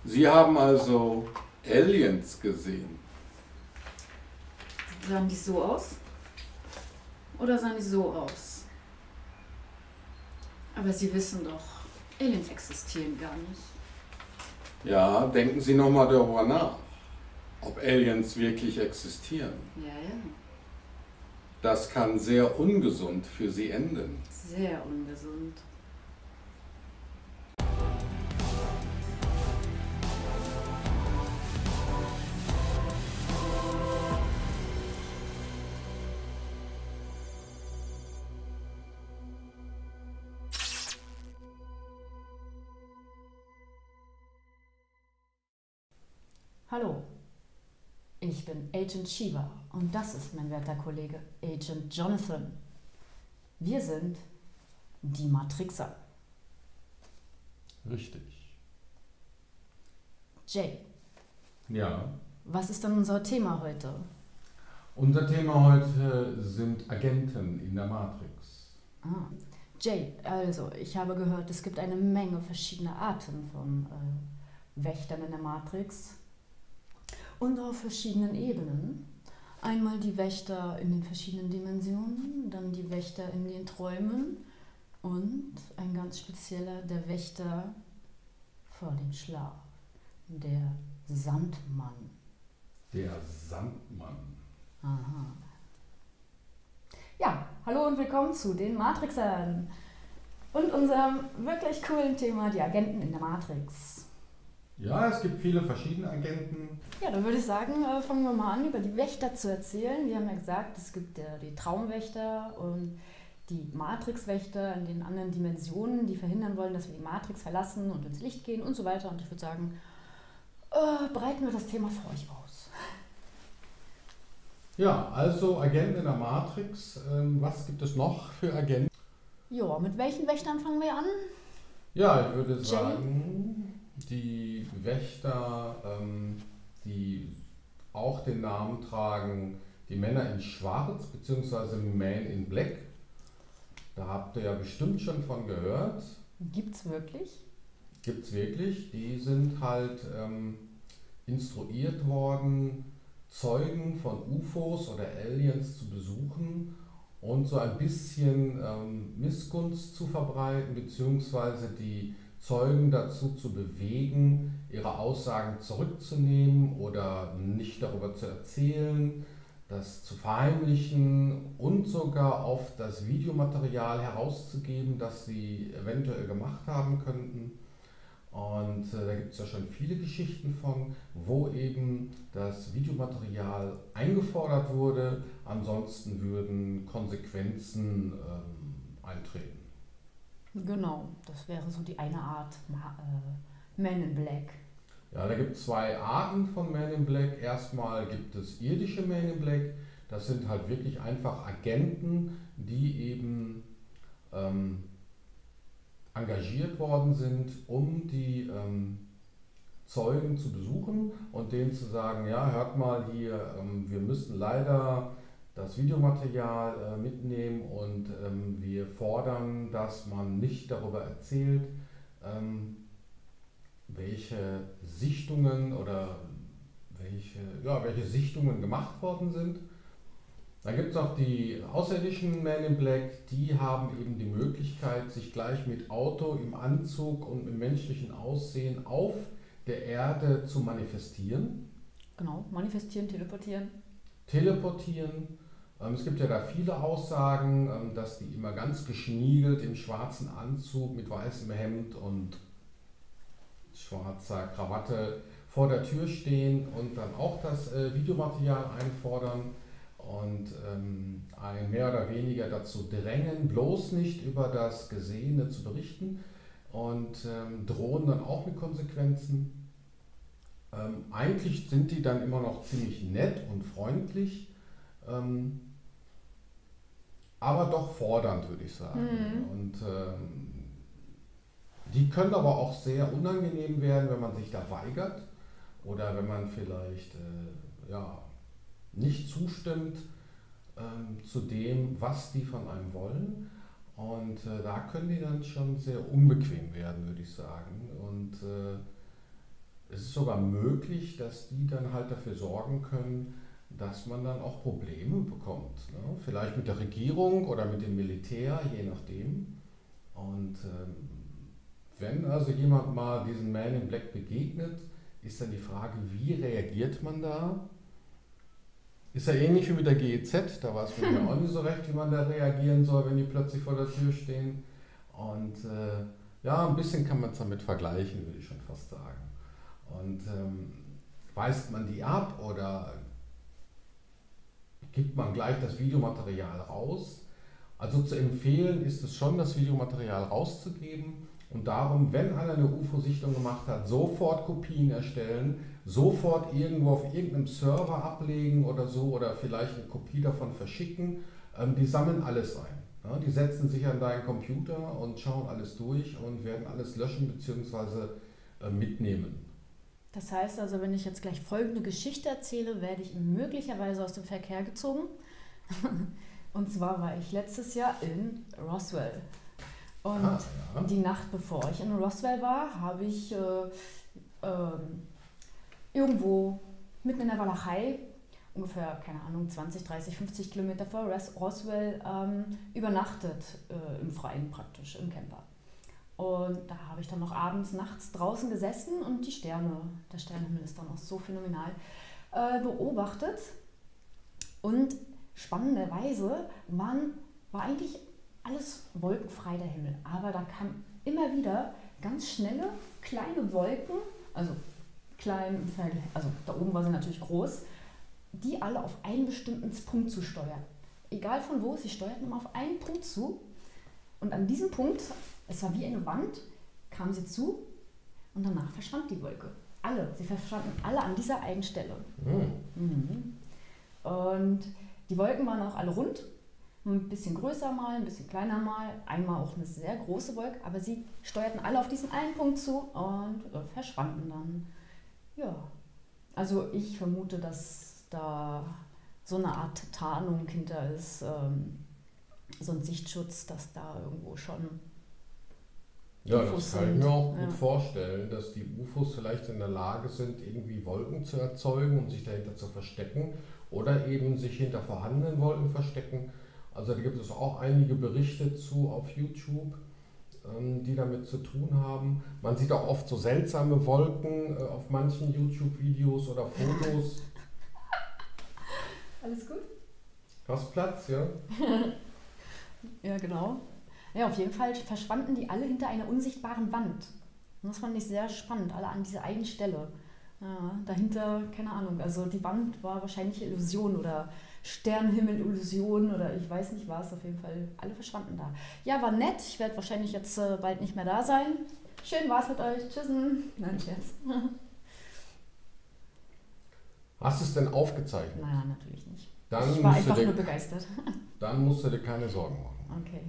Sie haben also Aliens gesehen. Sahen die so aus? Oder sahen die so aus? Aber Sie wissen doch, Aliens existieren gar nicht. Ja, denken Sie nochmal darüber nach, ob Aliens wirklich existieren. Ja, ja. Das kann sehr ungesund für Sie enden. Sehr ungesund. Hallo, ich bin Agent Shiva und das ist mein werter Kollege Agent Jonathan. Wir sind die Matrixer. Richtig. Jay, Ja. was ist denn unser Thema heute? Unser Thema heute sind Agenten in der Matrix. Jay, also ich habe gehört, es gibt eine Menge verschiedener Arten von Wächtern in der Matrix und auf verschiedenen Ebenen. Einmal die Wächter in den verschiedenen Dimensionen, dann die Wächter in den Träumen und ein ganz spezieller, der Wächter vor dem Schlaf, der Sandmann. Der Sandmann. Aha. Ja, hallo und willkommen zu den Matrixern und unserem wirklich coolen Thema, die Agenten in der Matrix. Ja, es gibt viele verschiedene Agenten. Ja, dann würde ich sagen, fangen wir mal an, über die Wächter zu erzählen. Wir haben ja gesagt, es gibt die Traumwächter und die Matrixwächter in den anderen Dimensionen, die verhindern wollen, dass wir die Matrix verlassen und ins Licht gehen und so weiter. Und ich würde sagen, breiten wir das Thema für euch aus. Ja, also Agenten in der Matrix. Was gibt es noch für Agenten? Ja, mit welchen Wächtern fangen wir an? Ja, ich würde Jay? sagen, die Wächter, die auch den Namen tragen, die Männer in Schwarz bzw. Man in Black. Da habt ihr ja bestimmt schon von gehört. Gibt's wirklich? Gibt's wirklich. Die sind halt instruiert worden, Zeugen von UFOs oder Aliens zu besuchen und so ein bisschen Missgunst zu verbreiten, beziehungsweise die Zeugen dazu zu bewegen, ihre Aussagen zurückzunehmen oder nicht darüber zu erzählen, das zu verheimlichen und sogar auf das Videomaterial herauszugeben, das sie eventuell gemacht haben könnten. Und da gibt es ja schon viele Geschichten von, wo eben das Videomaterial eingefordert wurde, ansonsten würden Konsequenzen eintreten. Genau, das wäre so die eine Art Man in Black. Ja, da gibt es zwei Arten von Man in Black. Erstmal gibt es irdische Man in Black. Das sind halt wirklich einfach Agenten, die eben engagiert worden sind, um die Zeugen zu besuchen und denen zu sagen, ja, hört mal hier, wir müssen leider das Videomaterial mitnehmen und wir fordern, dass man nicht darüber erzählt, welche Sichtungen oder welche Sichtungen gemacht worden sind. Dann gibt es noch die außerirdischen Men in Black, die haben eben die Möglichkeit, sich gleich mit Auto im Anzug und mit menschlichem Aussehen auf der Erde zu manifestieren. Genau, manifestieren, Teleportieren. Es gibt ja da viele Aussagen, dass die immer ganz geschniegelt im schwarzen Anzug mit weißem Hemd und schwarzer Krawatte vor der Tür stehen und dann auch das Videomaterial einfordern und einen mehr oder weniger dazu drängen, bloß nicht über das Gesehene zu berichten und drohen dann auch mit Konsequenzen. Eigentlich sind die dann immer noch ziemlich nett und freundlich, aber doch fordernd, würde ich sagen. Und die können aber auch sehr unangenehm werden, wenn man sich da weigert oder wenn man vielleicht nicht zustimmt zu dem, was die von einem wollen. Und da können die dann schon sehr unbequem werden, würde ich sagen. Und es ist sogar möglich, dass die dann halt dafür sorgen können, dass man dann auch Probleme bekommt. Ne? Vielleicht mit der Regierung oder mit dem Militär, je nachdem. Und wenn also jemand mal diesen Man in Black begegnet, ist dann die Frage, wie reagiert man da? Ist ja ähnlich wie mit der GEZ, da weiß man ja auch nicht so recht, wie man da reagieren soll, wenn die plötzlich vor der Tür stehen. Und ja, ein bisschen kann man es damit vergleichen, würde ich schon fast sagen. Und weist man die ab oder gibt man gleich das Videomaterial raus? Also zu empfehlen ist es schon, das Videomaterial rauszugeben und darum, wenn einer eine UFO-Sichtung gemacht hat, sofort Kopien erstellen, sofort irgendwo auf irgendeinem Server ablegen oder so oder vielleicht eine Kopie davon verschicken. Die sammeln alles ein. Ja, die setzen sich an deinen Computer und schauen alles durch und werden alles löschen bzw. Mitnehmen. Das heißt also, wenn ich jetzt gleich folgende Geschichte erzähle, werde ich möglicherweise aus dem Verkehr gezogen. Und zwar war ich letztes Jahr in Roswell. Und die Nacht bevor ich in Roswell war, habe ich irgendwo mitten in der Walachei, ungefähr, keine Ahnung, 20, 30, 50 Kilometer vor Roswell, übernachtet, im Freien praktisch, im Camper. Und da habe ich dann noch abends, nachts draußen gesessen und die Sterne, der Sternenhimmel ist dann auch so phänomenal, beobachtet. Und spannenderweise war eigentlich alles wolkenfrei, der Himmel. Aber da kamen immer wieder ganz schnelle, kleine Wolken, also klein im Vergleich, also da oben war sie natürlich groß, die alle auf einen bestimmten Punkt zu steuern. Egal von wo, sie steuerten immer auf einen Punkt zu. Und an diesem Punkt, es war wie eine Wand, kam sie zu und danach verschwand die Wolke. Sie verschwanden alle an dieser einen Stelle. Mhm. Und die Wolken waren auch alle rund, ein bisschen größer mal, ein bisschen kleiner mal, einmal auch eine sehr große Wolke, aber sie steuerten alle auf diesen einen Punkt zu und verschwanden dann. Ja, also ich vermute, dass da so eine Art Tarnung hinter ist, so ein Sichtschutz, dass da irgendwo schon ja, das kann ich mir auch gut vorstellen, dass die UFOs vielleicht in der Lage sind, irgendwie Wolken zu erzeugen und sich dahinter zu verstecken oder eben sich hinter vorhandenen Wolken verstecken. Also da gibt es auch einige Berichte zu auf YouTube, die damit zu tun haben. Man sieht auch oft so seltsame Wolken auf manchen YouTube-Videos oder Fotos. Alles gut? Hast Platz, ja? Ja, genau. Ja, auf jeden Fall verschwanden die alle hinter einer unsichtbaren Wand. Und das fand ich sehr spannend, alle an dieser einen Stelle. Ja, dahinter, keine Ahnung, also die Wand war wahrscheinlich Illusion oder Sternenhimmel-Illusion oder ich weiß nicht was, auf jeden Fall alle verschwanden da. Ja, war nett, ich werde wahrscheinlich jetzt bald nicht mehr da sein. Schön war's mit euch, tschüss. Nein, Scherz. Hast du es denn aufgezeichnet? Naja, natürlich nicht. Dann ich war einfach nur begeistert. Dann musst du dir keine Sorgen machen. Okay.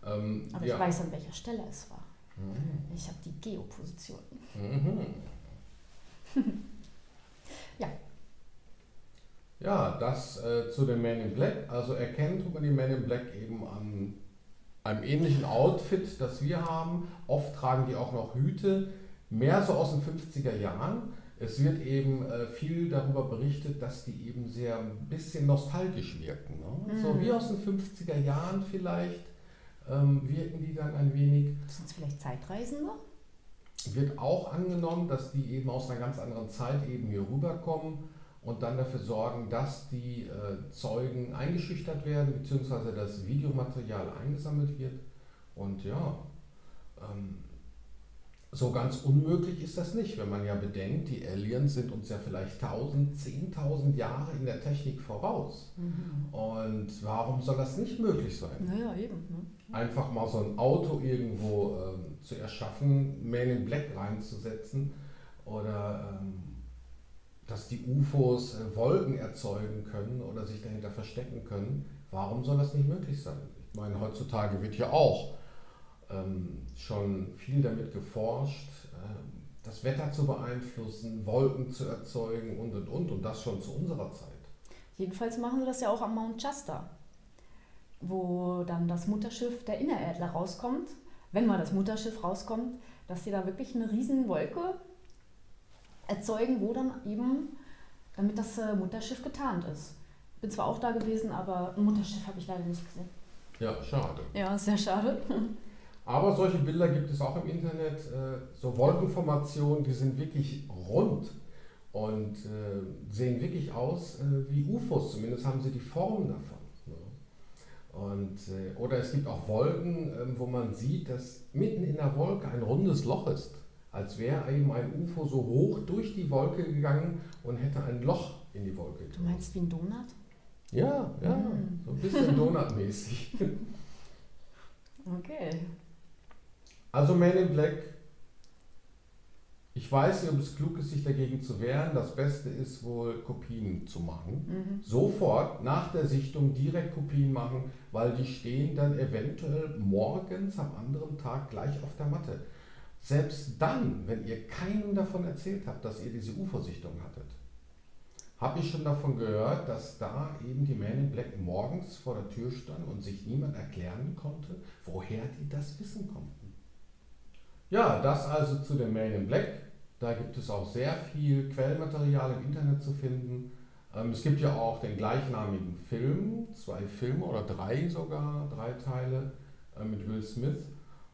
Aber ich weiß, an welcher Stelle es war. Ich habe die Geoposition. Ja. Ja, das zu den Men in Black. Also erkennt man die Men in Black eben an einem ähnlichen Outfit, das wir haben. Oft tragen die auch noch Hüte, mehr so aus den 50er Jahren. Es wird eben viel darüber berichtet, dass die eben sehr ein bisschen nostalgisch wirken. Ne? So wie aus den 50er Jahren vielleicht wirken die dann ein wenig. Sind es vielleicht Zeitreisende? Wird auch angenommen, dass die eben aus einer ganz anderen Zeit eben hier rüberkommen und dann dafür sorgen, dass die Zeugen eingeschüchtert werden, beziehungsweise das Videomaterial eingesammelt wird. Und ja, so ganz unmöglich ist das nicht, wenn man ja bedenkt, die Aliens sind uns ja vielleicht 1000, 10.000 Jahre in der Technik voraus. Und warum soll das nicht möglich sein? Naja, eben. Ne? Einfach mal so ein Auto irgendwo zu erschaffen, Man in Black reinzusetzen oder dass die UFOs Wolken erzeugen können oder sich dahinter verstecken können. Warum soll das nicht möglich sein? Ich meine, heutzutage wird ja auch schon viel damit geforscht, das Wetter zu beeinflussen, Wolken zu erzeugen und das schon zu unserer Zeit. Jedenfalls machen sie das ja auch am Mount Shasta, wo dann das Mutterschiff der Innererdler rauskommt, wenn mal das Mutterschiff rauskommt, dass sie da wirklich eine riesen Wolke erzeugen, wo dann eben, damit das Mutterschiff getarnt ist. Bin zwar auch da gewesen, aber ein Mutterschiff habe ich leider nicht gesehen. Ja, schade. Ja, sehr schade. Aber solche Bilder gibt es auch im Internet, so Wolkenformationen, die sind wirklich rund und sehen wirklich aus wie UFOs, zumindest haben sie die Form davon. Ne? Und, oder es gibt auch Wolken, wo man sieht, dass mitten in der Wolke ein rundes Loch ist, als wäre eben ein UFO so hoch durch die Wolke gegangen und hätte ein Loch in die Wolke Du meinst wie ein Donut? Ja, so ein bisschen Donut-mäßig. Okay. Also Man in Black, ich weiß nicht, ob es klug ist, sich dagegen zu wehren. Das Beste ist wohl, Kopien zu machen. Sofort nach der Sichtung direkt Kopien machen, weil die stehen dann eventuell morgens am anderen Tag gleich auf der Matte. Selbst dann, wenn ihr keinem davon erzählt habt, dass ihr diese UFO-Sichtung hattet, habe ich schon davon gehört, dass da eben die Man in Black morgens vor der Tür stand und sich niemand erklären konnte, woher die das wissen konnten. Ja, das also zu den Man in Black. Da gibt es auch sehr viel Quellenmaterial im Internet zu finden. Es gibt ja auch den gleichnamigen Film, 2 Filme oder 3 sogar, 3 Teile mit Will Smith.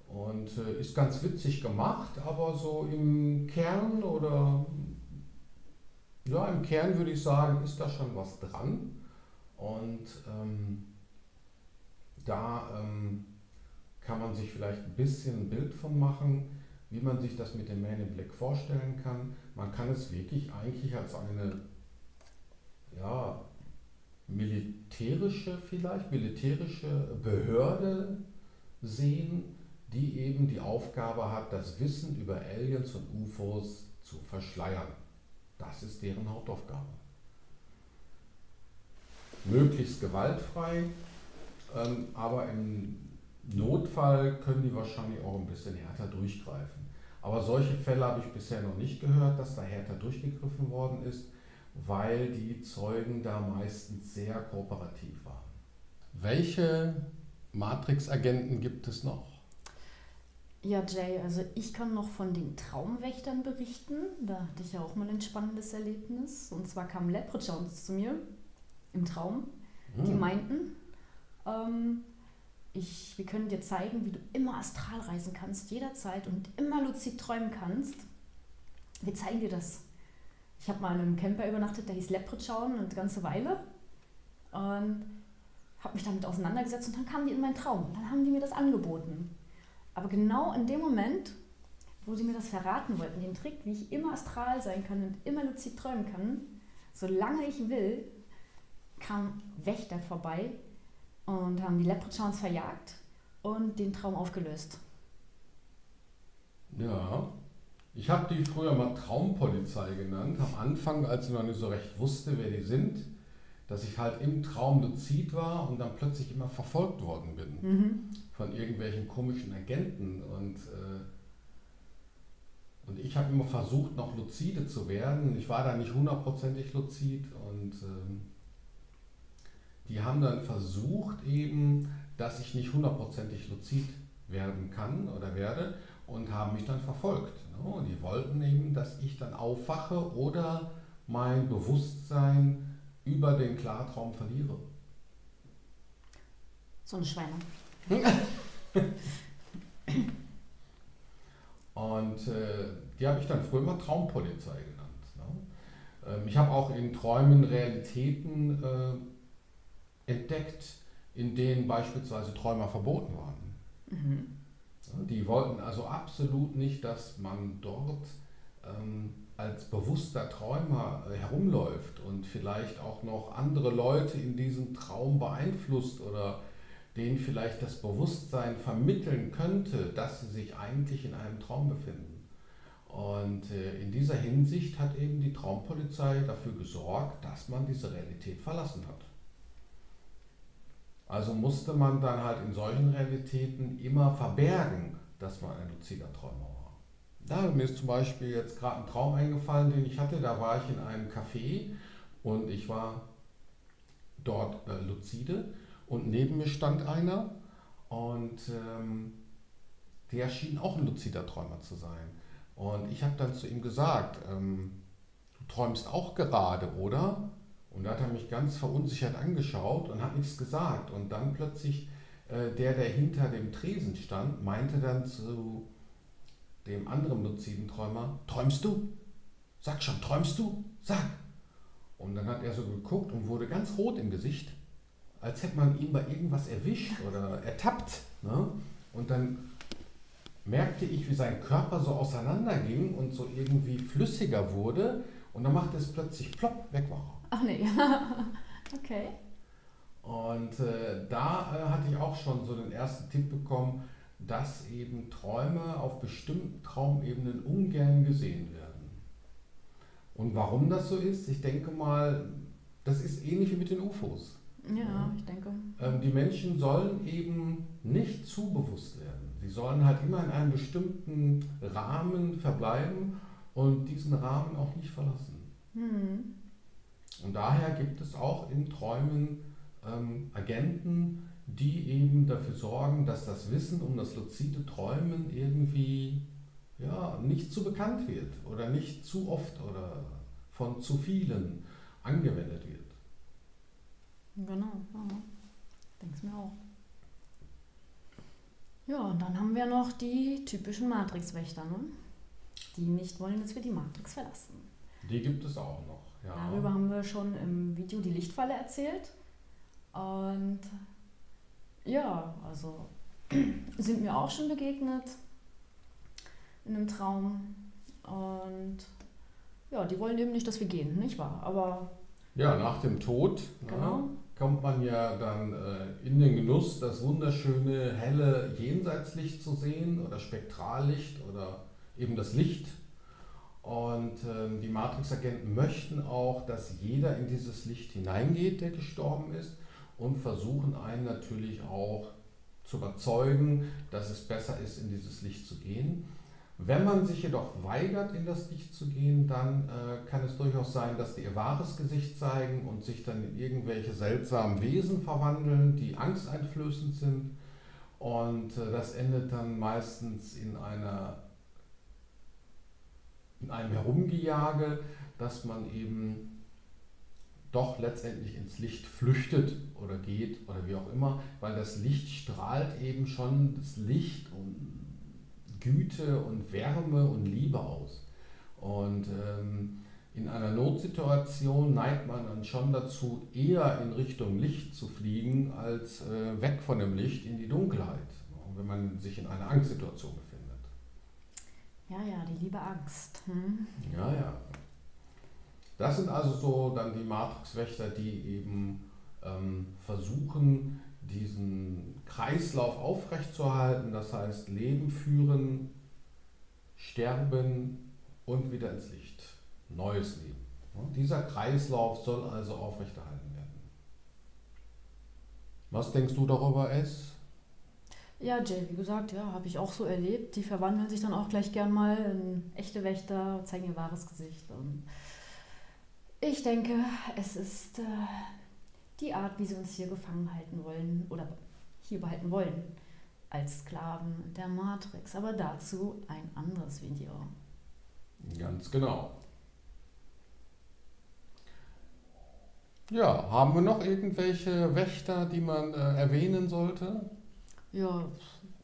Und ist ganz witzig gemacht, aber so im Kern oder ja, im Kern würde ich sagen, ist da schon was dran. Und da kann man sich vielleicht ein bisschen ein Bild von machen, wie man sich das mit dem Man in Black vorstellen kann. Man kann es wirklich eigentlich als eine ja, militärische Behörde sehen, die eben die Aufgabe hat, das Wissen über Aliens und UFOs zu verschleiern. Das ist deren Hauptaufgabe. Möglichst gewaltfrei, aber im Notfall können die wahrscheinlich auch ein bisschen härter durchgreifen. Aber solche Fälle habe ich bisher noch nicht gehört, dass da härter durchgegriffen worden ist, weil die Zeugen da meistens sehr kooperativ waren. Welche Matrix-Agenten gibt es noch? Ja, Jay, also ich kann noch von den Traumwächtern berichten. Da hatte ich ja auch mal ein spannendes Erlebnis. Und zwar kamen Leprechauns zu mir im Traum. Die meinten, wir können dir zeigen, wie du immer astral reisen kannst, jederzeit und immer luzid träumen kannst. Wir zeigen dir das. Ich habe mal in einem Camper übernachtet, der hieß Leprechaun eine ganze Weile. Und habe mich damit auseinandergesetzt und dann kamen die in meinen Traum. Und dann haben die mir das angeboten. Aber genau in dem Moment, wo sie mir das verraten wollten, den Trick, wie ich immer astral sein kann und immer luzid träumen kann, solange ich will, kamen Wächter vorbei und haben die Leprechauns verjagt und den Traum aufgelöst. Ja, ich habe die früher mal Traumpolizei genannt. Am Anfang, als ich noch nicht so recht wusste, wer die sind, dass ich halt im Traum luzid war und dann plötzlich immer verfolgt worden bin von irgendwelchen komischen Agenten. Und ich habe immer versucht, noch luzide zu werden. Ich war da nicht hundertprozentig luzid und die haben dann versucht eben, dass ich nicht hundertprozentig luzid werden kann oder werde und haben mich dann verfolgt. Ne? Und die wollten eben, dass ich dann aufwache oder mein Bewusstsein über den Klartraum verliere. So eine Schweine. Und die habe ich dann früher mal Traumpolizei genannt. Ne? Ich habe auch in Träumen Realitäten entdeckt, in denen beispielsweise Träumer verboten waren. Die wollten also absolut nicht, dass man dort als bewusster Träumer herumläuft und vielleicht auch noch andere Leute in diesem Traum beeinflusst oder denen vielleicht das Bewusstsein vermitteln könnte, dass sie sich eigentlich in einem Traum befinden. Und in dieser Hinsicht hat eben die Traumpolizei dafür gesorgt, dass man diese Realität verlassen hat. Also musste man dann halt in solchen Realitäten immer verbergen, dass man ein luzider Träumer war. Ja, mir ist zum Beispiel jetzt gerade ein Traum eingefallen, den ich hatte. Da war ich in einem Café und ich war dort luzide und neben mir stand einer und der schien auch ein luzider Träumer zu sein. Und ich habe dann zu ihm gesagt, du träumst auch gerade, oder? Und da hat er mich ganz verunsichert angeschaut und hat nichts gesagt. Und dann plötzlich der hinter dem Tresen stand, meinte dann zu dem anderen luziden Träumer, träumst du? Sag schon, träumst du? Sag! Und dann hat er so geguckt und wurde ganz rot im Gesicht, als hätte man ihn bei irgendwas erwischt oder ertappt. Ne? Und dann merkte ich, wie sein Körper so auseinanderging und so irgendwie flüssiger wurde. Und dann machte es plötzlich plopp, weg war er. Ach nee. Okay. Und da hatte ich auch schon so den ersten Tipp bekommen, dass eben Träume auf bestimmten Traumebenen ungern gesehen werden. Und warum das so ist, ich denke mal, das ist ähnlich wie mit den UFOs. Ja, ich denke. Die Menschen sollen eben nicht zu bewusst werden. Sie sollen halt immer in einem bestimmten Rahmen verbleiben und diesen Rahmen auch nicht verlassen. Hm. Und daher gibt es auch in Träumen Agenten, die eben dafür sorgen, dass das Wissen um das luzide Träumen irgendwie nicht zu bekannt wird oder nicht zu oft oder von zu vielen angewendet wird. Genau, ja. Denk's mir auch. Ja, und dann haben wir noch die typischen Matrix-Wächter, ne? Die nicht wollen, dass wir die Matrix verlassen. Die gibt es auch noch, ja. Darüber haben wir schon im Video die Lichtfalle erzählt. Und ja, also sind mir auch schon begegnet in einem Traum. Und ja, die wollen eben nicht, dass wir gehen, nicht wahr? Aber ja, nach dem Tod genau. Kommt man ja dann in den Genuss, das wunderschöne helle Jenseitslicht zu sehen oder Spektrallicht oder eben das Licht. Und die Matrix-Agenten möchten auch, dass jeder in dieses Licht hineingeht, der gestorben ist, und versuchen einen natürlich auch zu überzeugen, dass es besser ist, in dieses Licht zu gehen. Wenn man sich jedoch weigert, in das Licht zu gehen, dann kann es durchaus sein, dass die ihr wahres Gesicht zeigen und sich dann in irgendwelche seltsamen Wesen verwandeln, die angsteinflößend sind. Und das endet dann meistens in einem Herumgejage, dass man eben doch letztendlich ins Licht flüchtet oder geht oder wie auch immer, weil das Licht strahlt eben schon das Licht und Güte und Wärme und Liebe aus. Und in einer Notsituation neigt man dann schon dazu, eher in Richtung Licht zu fliegen, als weg von dem Licht in die Dunkelheit, wenn man sich in einer Angstsituation befindet. Ja, die liebe Angst. Hm? Ja. Das sind also so dann die Matrix-Wächter, die eben versuchen, diesen Kreislauf aufrechtzuerhalten, das heißt Leben führen, sterben und wieder ins Licht. Neues Leben. Dieser Kreislauf soll also aufrechterhalten werden. Was denkst du darüber, S? Ja, Jay, wie gesagt, ja, habe ich auch so erlebt. Die verwandeln sich dann auch gleich gern mal in echte Wächter, zeigen ihr wahres Gesicht. Und ich denke, es ist die Art, wie sie uns hier gefangen halten wollen oder hier behalten wollen, als Sklaven der Matrix. Aber dazu ein anderes Video. Ganz genau. Ja, haben wir noch irgendwelche Wächter, die man erwähnen sollte? Ja,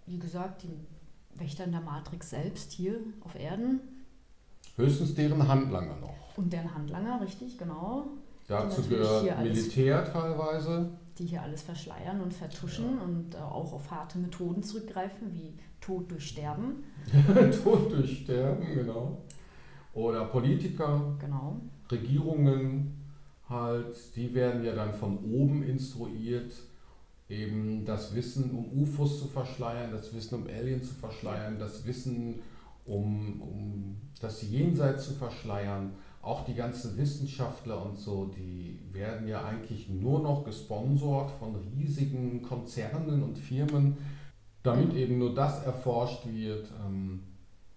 wie gesagt, die Wächter in der Matrix selbst hier auf Erden. Höchstens deren Handlanger noch. Und deren Handlanger, richtig, genau. Dazu gehört Militär teilweise. Die hier alles verschleiern und vertuschen und auch auf harte Methoden zurückgreifen, wie Tod durch Sterben. Tod durch Sterben, genau. Oder Politiker, genau. Regierungen halt, die werden ja dann von oben instruiert, eben das Wissen um UFOs zu verschleiern, das Wissen um Aliens zu verschleiern, das Wissen um das Jenseits zu verschleiern. Auch die ganzen Wissenschaftler und so, die werden ja eigentlich nur noch gesponsert von riesigen Konzernen und Firmen, damit eben nur das erforscht wird,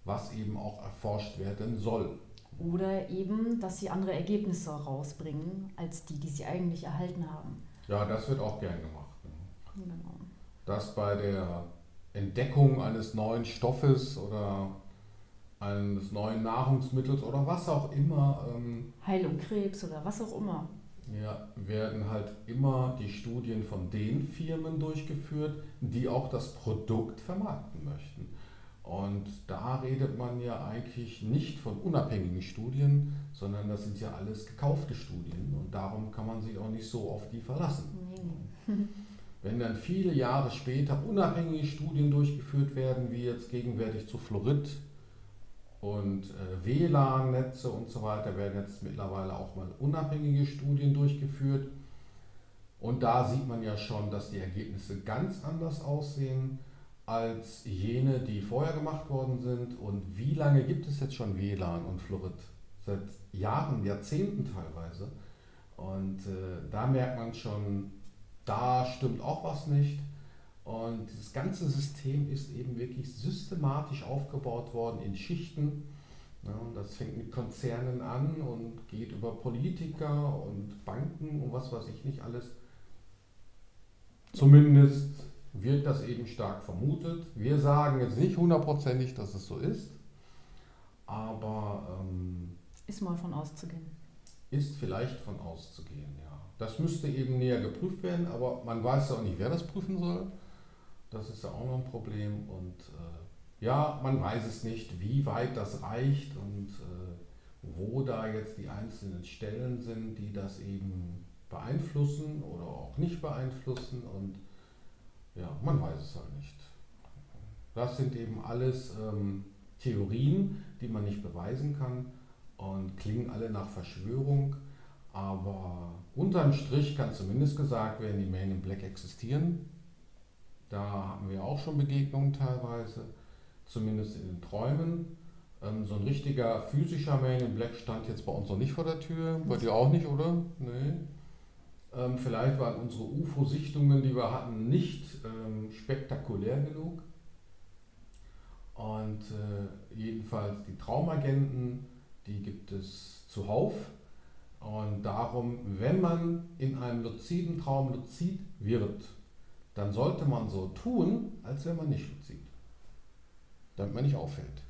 was eben auch erforscht werden soll. Oder eben, dass sie andere Ergebnisse rausbringen, als die sie eigentlich erhalten haben. Ja, das wird auch gern gemacht. Ne? Genau. Dass bei der Entdeckung eines neuen Stoffes oder eines neuen Nahrungsmittels oder was auch immer, Heilung Krebs oder was auch immer. ja, werden halt immer die Studien von den Firmen durchgeführt, die auch das Produkt vermarkten möchten. Und da redet man ja eigentlich nicht von unabhängigen Studien, sondern das sind ja alles gekaufte Studien und darum kann man sich auch nicht so auf die verlassen. Nee. Wenn dann viele Jahre später unabhängige Studien durchgeführt werden, wie jetzt gegenwärtig zu Fluorid und WLAN-Netze und so weiter, werden jetzt mittlerweile auch mal unabhängige Studien durchgeführt. Und da sieht man ja schon, dass die Ergebnisse ganz anders aussehen als jene, die vorher gemacht worden sind. Und wie lange gibt es jetzt schon WLAN und Fluorid? Seit Jahren, Jahrzehnten teilweise. Und da merkt man schon, da stimmt auch was nicht. Und das ganze System ist eben wirklich systematisch aufgebaut worden in Schichten. Ja, und das fängt mit Konzernen an und geht über Politiker und Banken und was weiß ich nicht alles. Zumindest wird das eben stark vermutet. Wir sagen jetzt nicht hundertprozentig, dass es so ist, aber Ist mal von auszugehen. ist vielleicht von auszugehen, ja. Das müsste eben näher geprüft werden, aber man weiß ja auch nicht, wer das prüfen soll. Das ist ja auch noch ein Problem und ja, man weiß es nicht, wie weit das reicht und wo da jetzt die einzelnen Stellen sind, die das eben beeinflussen oder auch nicht beeinflussen und ja, man weiß es halt nicht. Das sind eben alles Theorien, die man nicht beweisen kann und klingen alle nach Verschwörung, aber unterm Strich kann zumindest gesagt werden, die Men in Black existieren. Da hatten wir auch schon Begegnungen teilweise, zumindest in den Träumen. So ein richtiger physischer Man in Black stand jetzt bei uns noch nicht vor der Tür. Bei dir auch nicht, oder? Nee. Vielleicht waren unsere UFO-Sichtungen, die wir hatten, nicht spektakulär genug. Und jedenfalls die Traumagenten, die gibt es zuhauf. Und darum, wenn man in einem luziden Traum luzid wird, dann sollte man so tun, als wenn man nicht luzid, damit man nicht auffällt.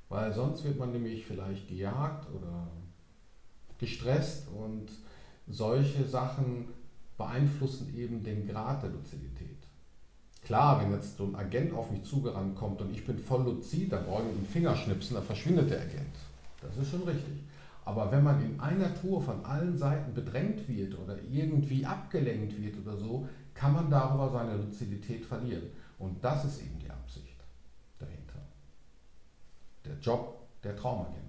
Weil sonst wird man nämlich vielleicht gejagt oder gestresst und solche Sachen beeinflussen eben den Grad der Luzidität. Klar, wenn jetzt so ein Agent auf mich zugerannt kommt und ich bin voll luzid, dann brauche ich einen Finger schnipsen, dann verschwindet der Agent. Das ist schon richtig. Aber wenn man in einer Tour von allen Seiten bedrängt wird oder irgendwie abgelenkt wird oder so, kann man darüber seine Luzidität verlieren. Und das ist eben die Absicht dahinter. Der Job der Traumagenten.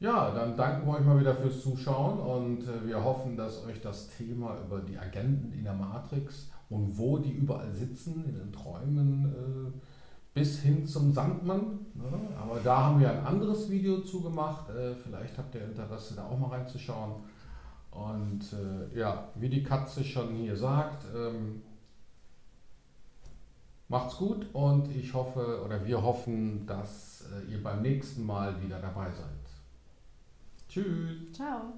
Ja, dann danken wir euch mal wieder fürs Zuschauen und wir hoffen, dass euch das Thema über die Agenten in der Matrix und wo die überall sitzen, in den Träumen, bis hin zum Sandmann. Ne? Aber da haben wir ein anderes Video zu gemacht. Vielleicht habt ihr Interesse, da auch mal reinzuschauen. Und ja, wie die Katze schon hier sagt, macht's gut und ich hoffe oder wir hoffen, dass ihr beim nächsten Mal wieder dabei seid. Tschüss. Ciao.